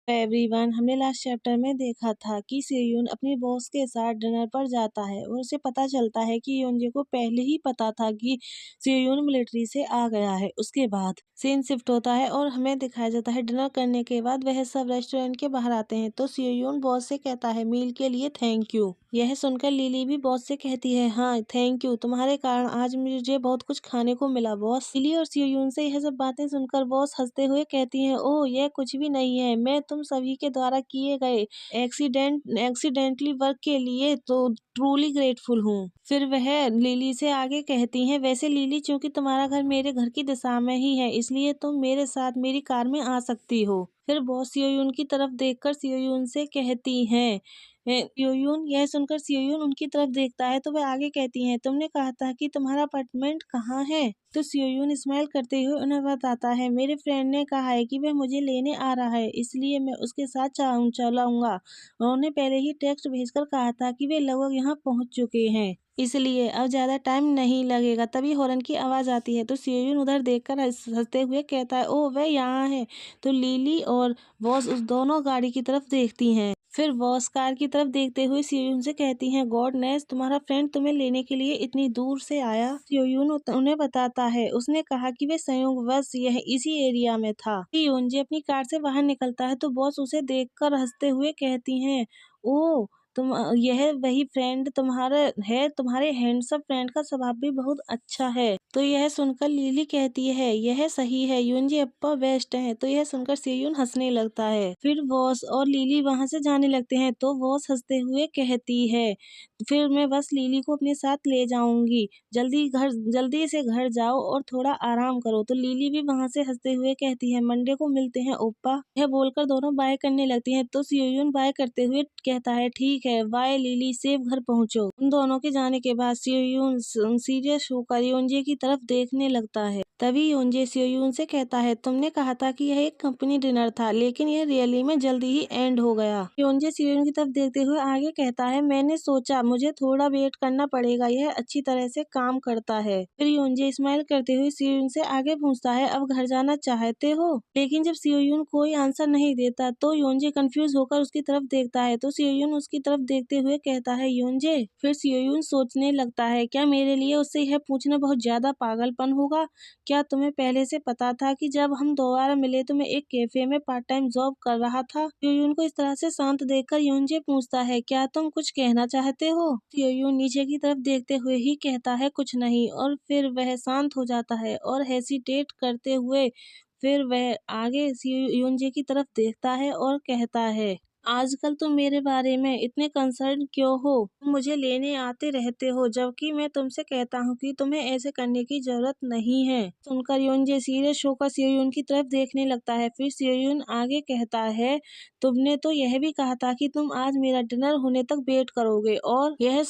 Everyone, हमने last chapter में देखा था कि सेयोन अपनी बॉस के साथ डिनर पर जाता है और उसे पता चलता है कि योनजे को पहले ही पता था कि सेयोन मिलिट्री से आ गया है। उसके बाद सीन शिफ्ट होता है और हमें दिखाया जाता है डिनर करने के बाद वह सब रेस्टोरेंट के बाहर आते हैं तो सेयोन बॉस से कहता है मील के लिए थैंक यू। यह सुनकर लिली भी बॉस से कहती है हाँ थैंक यू, तुम्हारे कारण आज मुझे बहुत कुछ खाने को मिला बॉस। लिली और सेयोन से यह सब बातें सुनकर बॉस हंसते हुए कहती है ओह यह कुछ भी नहीं है, मैं तुम सभी के द्वारा किए गए एक्सीडेंटली वर्क के लिए तो ट्रूली ग्रेटफुल हूँ। फिर वह लिली से आगे कहती हैं वैसे लिली चूंकि तुम्हारा घर मेरे घर की दिशा में ही है इसलिए तुम मेरे साथ मेरी कार में आ सकती हो। फिर बॉस सियोयून की तरफ देखकर सियोयून से कहती हैं सियोयून, यह सुनकर सियोयून उनकी तरफ देखता है तो वह आगे कहती हैं तुमने कहा था कि तुम्हारा अपार्टमेंट कहाँ है। तो सियोयून स्माइल करते हुए उन्हें बताता है मेरे फ्रेंड ने कहा है कि वह मुझे लेने आ रहा है इसलिए मैं उसके साथ चलाऊंगा। उन्होंने पहले ही टेक्स्ट भेजकर कहा था कि वे लगभग यहाँ पहुँच चुके हैं इसलिए अब ज्यादा टाइम नहीं लगेगा। तभी हॉर्न की आवाज आती है तो सियोयून उधर देखकर हंसते हुए कहता है ओह वह यहाँ है। तो लिली और बॉस उस दोनों गाड़ी की तरफ देखती हैं। फिर बॉस कार की तरफ देखते हुए सियोयून से कहती हैं गॉड नेस, तुम्हारा फ्रेंड तुम्हें लेने के लिए इतनी दूर से आया। सियोयून उन्हें बताता है उसने कहा कि वे संयोगवश यह इसी एरिया में था। योनजे अपनी कार से बाहर निकलता है तो बॉस उसे देखकर हंसते हुए कहती हैं ओह तुम यह वही फ्रेंड तुम्हारे हैंडसम फ्रेंड का स्वभाव भी बहुत अच्छा है। तो यह सुनकर लिली कहती है यह सही है, योनजी अप्पा बेस्ट है। तो यह सुनकर सेयून हंसने लगता है। फिर बॉस और लिली वहां से जाने लगते हैं तो बॉस हंसते हुए कहती है फिर मैं बस लिली को अपने साथ ले जाऊंगी, जल्दी से घर जाओ और थोड़ा आराम करो। तो लिली भी वहां से हंसते हुए कहती है मंडे को मिलते हैं ओप्पा। यह बोलकर दोनों बाय करने लगती हैं तो सियोयून बाय करते हुए कहता है ठीक है बाय लिली, सेफ घर पहुंचो। उन दोनों के जाने के बाद सियोयून सीरियस होकर योनजे की तरफ देखने लगता है। तभी योनजे सियोयून से कहता है तुमने कहा था कि यह एक कंपनी डिनर था लेकिन यह रियली में जल्दी ही एंड हो गया। योनजे सियोयून की तरफ देखते हुए आगे कहता है मैंने सोचा मुझे थोड़ा वेट करना पड़ेगा, यह अच्छी तरह से काम करता है। फिर योनजे स्माइल करते हुए सियोयून से आगे पूछता है अब घर जाना चाहते हो। लेकिन जब सियोयून कोई आंसर नहीं देता तो योनजे कंफ्यूज होकर उसकी तरफ देखता है तो सियोयून उसकी तरफ देखते हुए कहता है योनजे। फिर सियोयून सोचने लगता है क्या मेरे लिए उससे यह पूछना बहुत ज्यादा पागलपन होगा। क्या तुम्हें पहले से पता था कि जब हम दोबारा मिले तो मैं एक कैफे में पार्ट टाइम जॉब कर रहा था। सियोयून को इस तरह से शांत देखकर योनजे पूछता है क्या तुम कुछ कहना चाहते हो। सियोयून नीचे की तरफ देखते हुए ही कहता है कुछ नहीं और फिर वह शांत हो जाता है और हेसिटेट करते हुए फिर वह आगे योनजे की तरफ देखता है और कहता है आजकल तुम मेरे बारे में इतने कंसर्न क्यों हो, तुम मुझे लेने आते रहते हो जबकि मैं तुमसे कहता हूँ कि तुम्हें ऐसे करने की जरूरत नहीं है। सुनकर योनजे सीरियस होकर सियोयून की तरफ देखने लगता है। फिर सियोयून आगे कहता है तुमने तो यह भी कहा था कि तुम आज मेरा डिनर होने तक वेट करोगे। और यह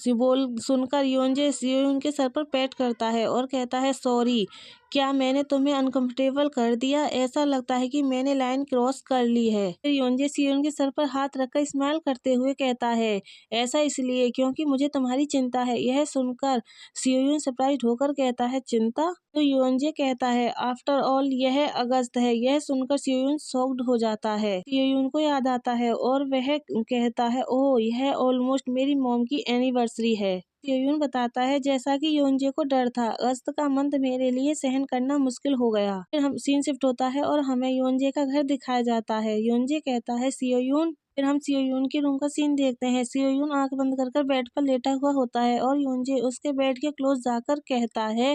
बोल सुनकर योनजे सियोयून के सर पर पैट करता है और कहता है सॉरी, क्या मैंने तुम्हें अनकंफर्टेबल कर दिया, ऐसा लगता है कि मैंने लाइन क्रॉस कर ली है। फिर योनजे सियोन के सर पर हाथ रखकर स्माइल करते हुए कहता है ऐसा इसलिए क्योंकि मुझे तुम्हारी चिंता है। यह सुनकर सियोन सरप्राइज होकर कहता है चिंता। तो योनजे कहता है आफ्टर ऑल यह अगस्त है। यह सुनकर सियोन शॉक्ड हो जाता है। सियोन को याद आता है और वह कहता है ओह यह ऑलमोस्ट मेरी मॉम की एनिवर्सरी है। सियोयून बताता है जैसा कि योनजे को डर था अगस्त का मंथ मेरे लिए सहन करना मुश्किल हो गया। फिर हम सीन शिफ्ट होता है और हमें योनजे का घर दिखाया जाता है। योनजे कहता है सियोयून। फिर हम सियोयून के रूम का सीन देखते हैं। सियोयून आंख बंद कर बेड पर लेटा हुआ होता है और योनजे उसके बेड के क्लोज जाकर कहता है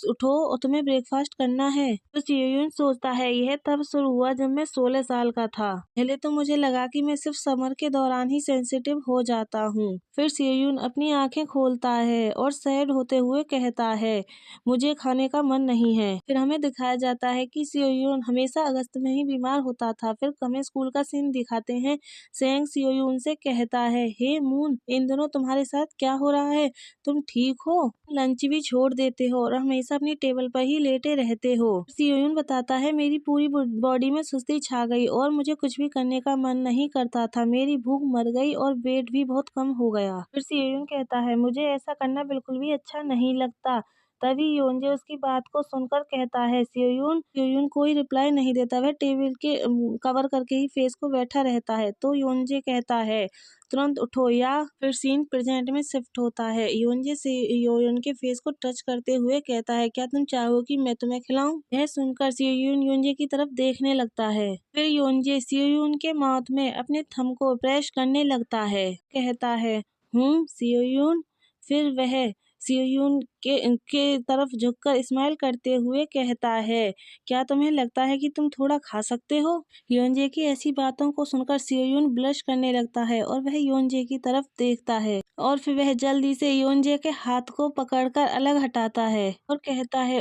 उठो और तुम्हें ब्रेकफास्ट करना है। तो सियोयून सोचता है यह तब शुरू हुआ जब मैं 16 साल का था। पहले तो मुझे लगा कि मैं सिर्फ समर के दौरान ही सेंसिटिव हो जाता हूँ। फिर सियोयून अपनी आंखें खोलता है और सैड होते हुए कहता है मुझे खाने का मन नहीं है। फिर हमें दिखाया जाता है कि सियोयून हमेशा अगस्त में ही बीमार होता था। फिर हमें स्कूल का सीन दिखाते हैं। सेंग सियोयून से कहता है हे मून, इन दिनों तुम्हारे साथ क्या हो रहा है, तुम ठीक हो, लंच भी छोड़ देते हो और हमेशा अपनी टेबल पर ही लेटे रहते हो। सियोयून बताता है मेरी पूरी बॉडी में सुस्ती छा गई और मुझे कुछ भी करने का मन नहीं करता था, मेरी भूख मर गई और वेट भी बहुत कम हो गया। फिर सियोयून कहता है मुझे ऐसा करना बिल्कुल भी अच्छा नहीं लगता, तभी योनजे उसकी बात को सुनकर कहता है सियोयून। सियोयून कोई रिप्लाई नहीं देता, वह टेबल के कवर करके ही फेस को बैठा रहता है। तो योनजे कहता है तुरंत उठो, या फिर सीन प्रेजेंट में शिफ्ट होता है। योनजे से सियोयून के फेस को टच करते हुए कहता है क्या तुम चाहो कि मैं तुम्हें खिलाऊं? यह सुनकर सियोयून योनजे की तरफ देखने लगता है। फिर योनजे सियोयून के माउथ में अपने थंब को प्रेस करने लगता है। कहता है सियोयून। फिर वह सियोयून के तरफ झुककर स्माइल करते हुए कहता है क्या तुम्हें लगता है कि तुम थोड़ा खा सकते हो? योनजे की ऐसी बातों को सुनकर सियोयून ब्लश करने लगता है और वह योनजे की तरफ देखता है और फिर वह जल्दी से योनजे के हाथ को पकड़कर अलग हटाता है और कहता है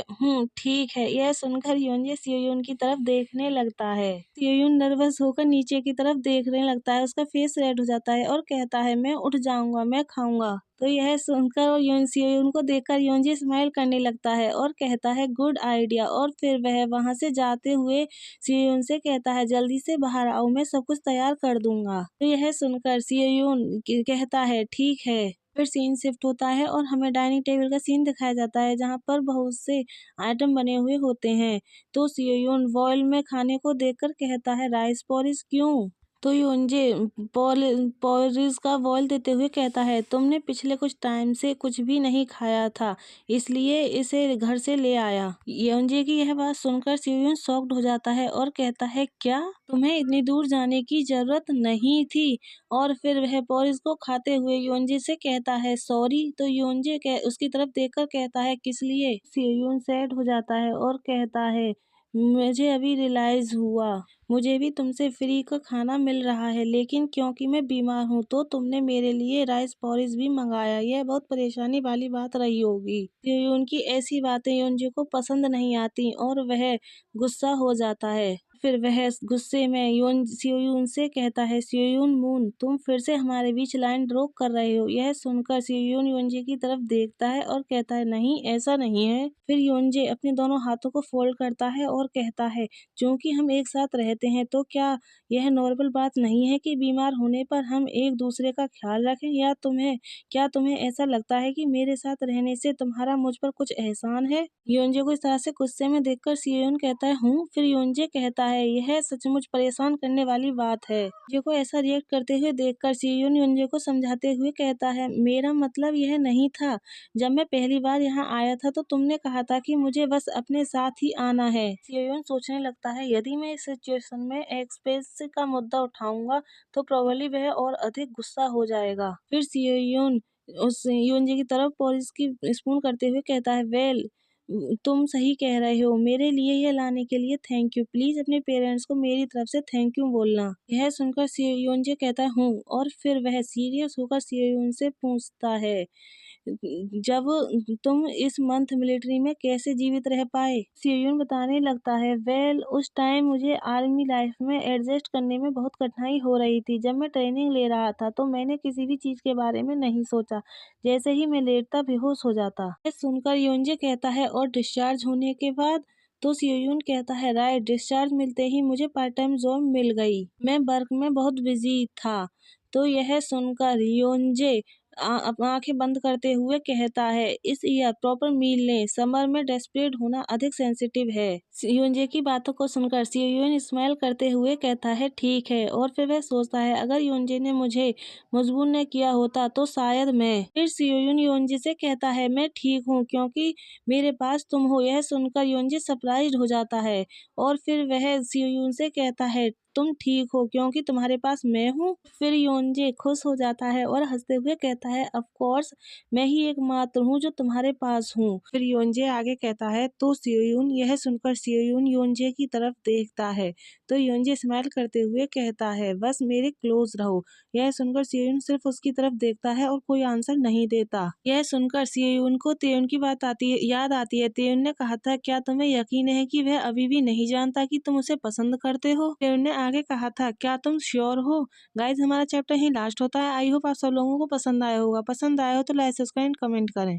ठीक है। यह सुनकर योनजे सियोयून की तरफ देखने लगता है। सियोयून नर्वस होकर नीचे की तरफ देखने लगता है, उसका फेस रेड हो जाता है और कहता है मैं उठ जाऊंगा, मैं खाऊंगा। तो यह सुनकर और सियोयून को देखकर योनजे स्माइल करने लगता है और कहता है गुड आइडिया। और फिर वह वहां से जाते हुए सियोयून से कहता है जल्दी से बाहर आओ, मैं सब कुछ तैयार कर दूंगा। तो यह सुनकर सियोयून कहता है ठीक है। फिर सीन शिफ्ट होता है और हमें डाइनिंग टेबल का सीन दिखाया जाता है जहाँ पर बहुत से आइटम बने हुए होते हैं। तो सियोयून वॉल में खाने को देखकर कहता है राइस पॉरिज क्यों? तो योनजे पॉरिज का बॉल देते हुए कहता है तुमने पिछले कुछ टाइम से कुछ भी नहीं खाया था, इसलिए इसे घर से ले आया। योनजे की यह बात सुनकर सियोयून शॉक्ड हो जाता है और कहता है क्या तुम्हें इतनी दूर जाने की जरूरत नहीं थी? और फिर वह पॉरिज को खाते हुए योनजे से कहता है सॉरी। तो योनजे उसकी तरफ देखकर कहता है किस लिए? सियोयून सैड हो जाता है और कहता है मुझे अभी रियलाइज हुआ, मुझे भी तुमसे फ्री का खाना मिल रहा है, लेकिन क्योंकि मैं बीमार हूँ तो तुमने मेरे लिए राइस पॉरिज भी मंगाया। यह बहुत परेशानी वाली बात रही होगी। सियोयून की ऐसी बातें योनजे को पसंद नहीं आती और वह गुस्सा हो जाता है। फिर वह गुस्से में सियोयून से कहता है सियोयून मून, तुम फिर से हमारे बीच लाइन ड्रॉ कर रहे हो। यह सुनकर सियोयून योनजे की तरफ देखता है और कहता है नहीं, ऐसा नहीं है। फिर योनजे अपने दोनों हाथों को फोल्ड करता है और कहता है क्योंकि हम एक साथ रहते हैं तो क्या यह नॉर्मल बात नहीं है कि बीमार होने पर हम एक दूसरे का ख्याल रखें? या क्या तुम्हें ऐसा लगता है कि मेरे साथ रहने से तुम्हारा मुझ पर कुछ एहसान है? योनजे को इस तरह से गुस्से में देखकर सियोयून कहता है हूँ। फिर योनजे कहता है यह सचमुच परेशान करने वाली बात है। योनजे को ऐसा रिएक्ट करते हुए देखकर सियोयून योनजे को समझाते हुए कहता है मेरा मतलब यह नहीं था। जब मैं पहली बार यहाँ आया था तो तुमने कहा था कि मुझे बस अपने साथ ही आना है। सियोयून सोचने लगता है यदि मैं इस सिचुएशन में एक्सप्रेस का मुद्दा उठाऊंगा तो प्रोबेबली वह और अधिक गुस्सा हो जाएगा। फिर सियोयून उस योनजे की तरफ पॉलिश की स्पून करते हुए कहता है वेल तुम सही कह रहे हो, मेरे लिए यह लाने के लिए थैंक यू। प्लीज अपने पेरेंट्स को मेरी तरफ से थैंक यू बोलना। यह सुनकर योनजे कहता है हूँ और फिर वह सीरियस होकर सियोयून से पूछता है जब तुम इस मंथ मिलिट्री में कैसे जीवित रह पाए? सियोयून बताने लगता है वेल उस टाइम मुझे आर्मी लाइफ में एडजस्ट करने में बहुत कठिनाई हो रही थी। जब मैं ट्रेनिंग ले रहा था तो मैंने किसी भी चीज के बारे में नहीं सोचा, जैसे ही मैं लेटता बेहोश हो जाता। यह सुनकर योनजे कहता है और डिस्चार्ज होने के बाद? तो सियोयून कहता है राइट, डिस्चार्ज मिलते ही मुझे पार्ट टाइम जॉब मिल गई, मैं वर्क में बहुत बिजी था। तो यह सुनकर योनजे आंखें बंद करते हुए कहता है इस ईयर प्रॉपर मील लें, समर में डेस्परेट होना अधिक सेंसिटिव है। योनजे की बातों को सुनकर सियोयून स्माइल करते हुए कहता है ठीक है। और फिर वह सोचता है अगर योनजे ने मुझे मजबूर न किया होता तो शायद मैं। फिर सियोयून योनजे से कहता है मैं ठीक हूँ क्योंकि मेरे पास तुम हो। यह सुनकर योनजे सरप्राइज्ड हो जाता है और फिर वह सियोयून से कहता है तुम ठीक हो क्योंकि तुम्हारे पास मैं हूँ। फिर योनजे खुश हो जाता है और हंसते हुए कहता है ऑफ कोर्स, मैं ही एकमात्र हूँ जो तुम्हारे पास हूँ। फिर योनजे आगे कहता है तो सियोयून। यह सुनकर सियोयून योनजे की तरफ देखता है तो योनजे स्माइल करते हुए कहता है बस मेरे क्लोज रहो। यह सुनकर सियोयून सिर्फ उसकी तरफ देखता है और कोई आंसर नहीं देता। यह सुनकर सियोयून को तेयुन की बात याद आती है। तेयुन ने कहा था क्या तुम्हें यकीन है कि वह अभी भी नहीं जानता कि तुम उसे पसंद करते हो? तेयुन ने आगे कहा था क्या तुम श्योर हो? गाइज हमारा चैप्टर यहीं लास्ट होता है। आई होप आप सब लोगों को पसंद आया होगा। पसंद आया हो तो लाइक सब्सक्राइब कमेंट करें।